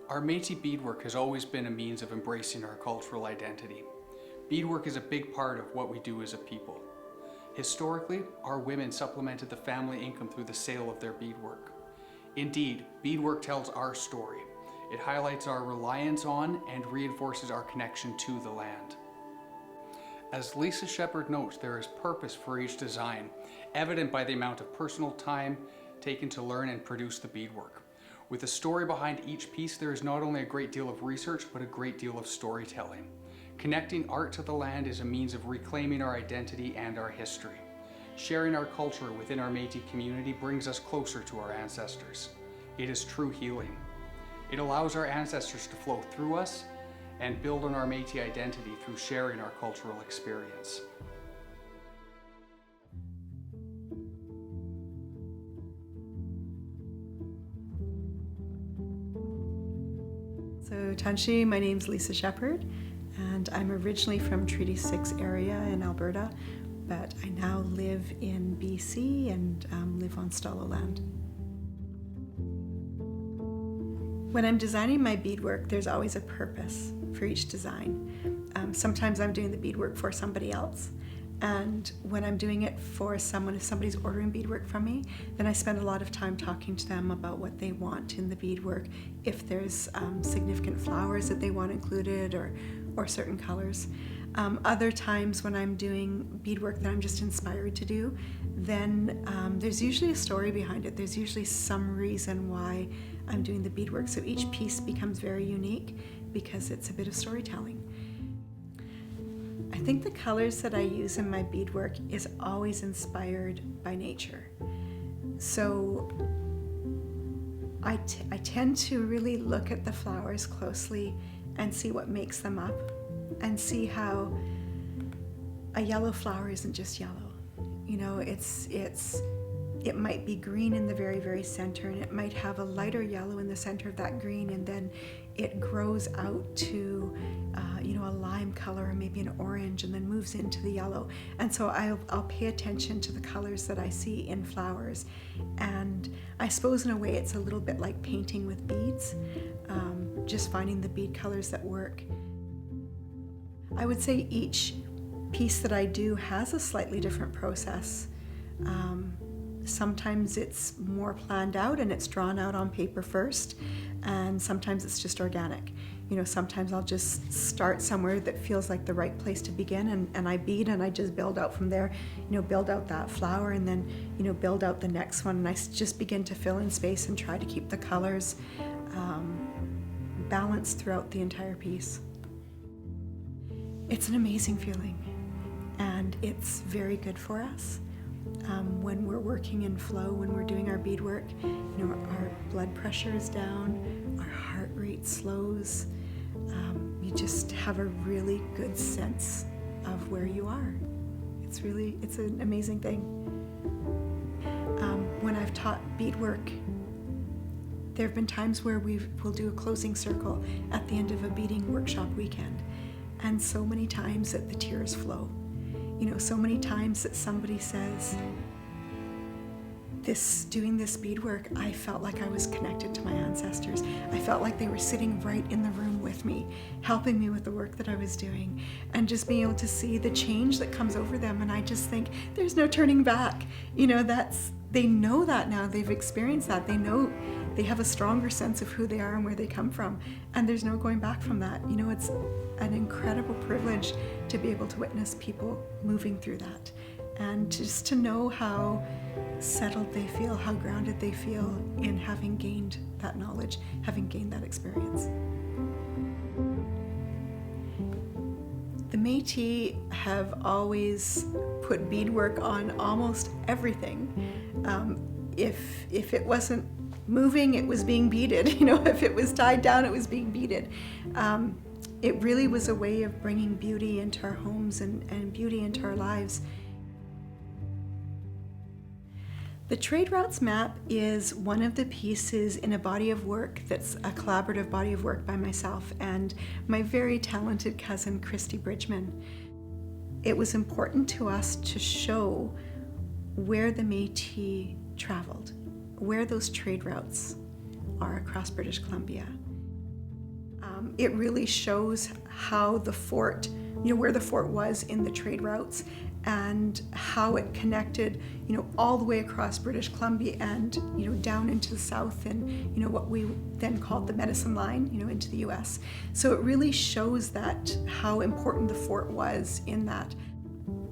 Our Métis beadwork has always been a means of embracing our cultural identity. Beadwork is a big part of what we do as a people. Historically, our women supplemented the family income through the sale of their beadwork. Indeed, beadwork tells our story. It highlights our reliance on and reinforces our connection to the land. As Lisa Shepherd notes, there is purpose for each design, evident by the amount of personal time taken to learn and produce the beadwork. With a story behind each piece, there is not only a great deal of research, but a great deal of storytelling. Connecting art to the land is a means of reclaiming our identity and our history. Sharing our culture within our Métis community brings us closer to our ancestors. It is true healing. It allows our ancestors to flow through us and build on our Métis identity through sharing our cultural experience. So Tanshi, my name's Lisa Shepherd, and I'm originally from Treaty 6 area in Alberta, but I now live in BC and live on Stalo land. When I'm designing my beadwork, there's always a purpose for each design. Sometimes I'm doing the beadwork for somebody else, and when I'm doing it for someone, if somebody's ordering beadwork from me, then I spend a lot of time talking to them about what they want in the beadwork, if there's significant flowers that they want included or certain colors. Other times when I'm doing beadwork that I'm just inspired to do, then there's usually a story behind it. There's usually some reason why I'm doing the beadwork. So each piece becomes very unique because it's a bit of storytelling. I think the colors that I use in my beadwork is always inspired by nature. So I tend to really look at the flowers closely and see what makes them up and see how a yellow flower isn't just yellow. You know, it might be green in the very, very center, and it might have a lighter yellow in the center of that green, and then it grows out to a lime color or maybe an orange, and then moves into the yellow. And so I'll pay attention to the colors that I see in flowers. And I suppose in a way it's a little bit like painting with beads, just finding the bead colors that work. I would say each piece that I do has a slightly different process. Sometimes it's more planned out and it's drawn out on paper first, and sometimes it's just organic. Sometimes I'll just start somewhere that feels like the right place to begin, and I bead and I just build out from there, build out that flower, and then, build out the next one, and I just begin to fill in space and try to keep the colors balanced throughout the entire piece. It's an amazing feeling, and it's very good for us. When we're working in flow, when we're doing our beadwork, our blood pressure is down, our heart rate slows. You just have a really good sense of where you are. It's an amazing thing. When I've taught beadwork, there have been times where we'll do a closing circle at the end of a beading workshop weekend, and so many times that the tears flow. So many times that somebody says, doing this beadwork, I felt like I was connected to my ancestors. I felt like they were sitting right in the room with me, helping me with the work that I was doing, and just being able to see the change that comes over them. And I just think there's no turning back. They know that now. They've experienced that. They know they have a stronger sense of who they are and where they come from. And there's no going back from that. It's an incredible privilege to be able to witness people moving through that. And just to know how settled they feel, how grounded they feel in having gained that knowledge, having gained that experience. The Métis have always put beadwork on almost everything. If it wasn't moving, it was being beaded. If it was tied down, it was being beaded. It really was a way of bringing beauty into our homes and beauty into our lives. The Trade Routes Map is one of the pieces in a body of work that's a collaborative body of work by myself and my very talented cousin, Christy Bridgman. It was important to us to show where the Métis traveled, where those trade routes are across British Columbia. It really shows how the fort, where the fort was in the trade routes and how it connected, all the way across British Columbia and, down into the south and, what we then called the Medicine Line, into the US. So it really shows that how important the fort was in that.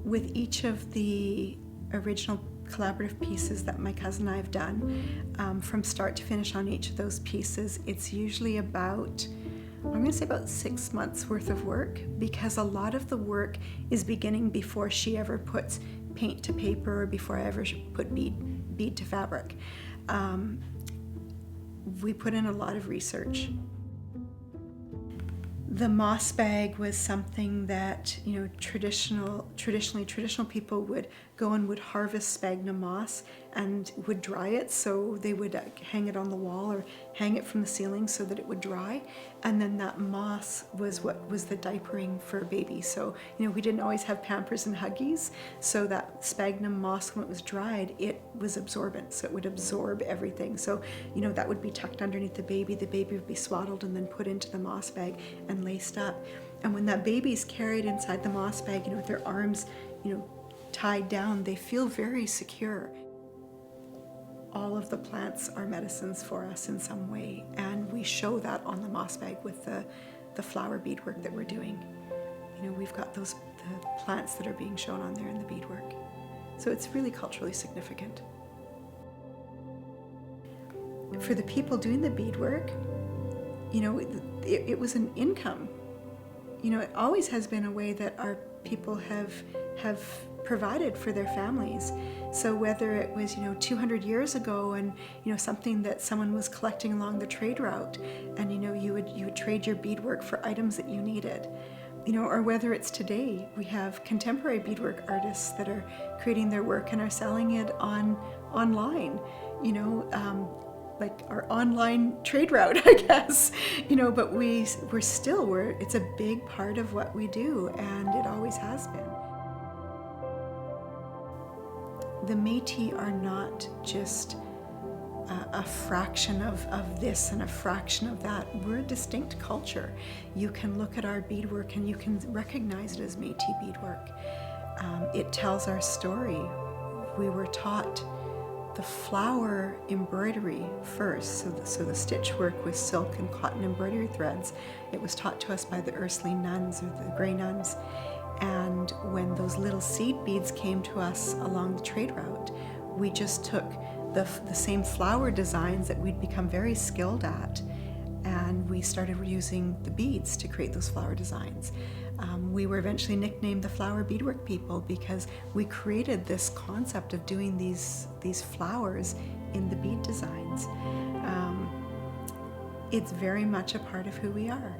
With each of the original collaborative pieces that my cousin and I have done, from start to finish on each of those pieces, it's usually about, I'm going to say about 6 months worth of work, because a lot of the work is beginning before she ever puts paint to paper or before I ever put bead to fabric. We put in a lot of research. The moss bag was something that, traditional people would go and would harvest sphagnum moss and would dry it, so they would hang it on the wall or hang it from the ceiling so that it would dry, and then that moss was what was the diapering for babies. So we didn't always have Pampers and Huggies, so that sphagnum moss, when it was dried, it was absorbent, so it would absorb everything. So that would be tucked underneath the baby would be swaddled and then put into the moss bag and laced up. And when that baby's carried inside the moss bag, with their arms tied down, they feel very secure. All of the plants are medicines for us in some way, and we show that on the moss bag with the flower beadwork that we're doing. We've got the plants that are being shown on there in the beadwork. So it's really culturally significant. For the people doing the beadwork, it was an income. It always has been a way that our people have provided for their families. So whether it was 200 years ago and something that someone was collecting along the trade route, and you would trade your beadwork for items that you needed, or whether it's today, we have contemporary beadwork artists that are creating their work and are selling it online, like our online trade route, I guess, but it's a big part of what we do, and it always has been. The Métis are not just a fraction of this and a fraction of that. We're a distinct culture. You can look at our beadwork and you can recognize it as Métis beadwork. It tells our story. We were taught the flower embroidery first, so the stitch work with silk and cotton embroidery threads. It was taught to us by the Ursuline nuns or the Grey nuns. And when those little seed beads came to us along the trade route, we just took the same flower designs that we'd become very skilled at, and we started using the beads to create those flower designs. We were eventually nicknamed the flower beadwork people because we created this concept of doing these flowers in the bead designs. It's very much a part of who we are.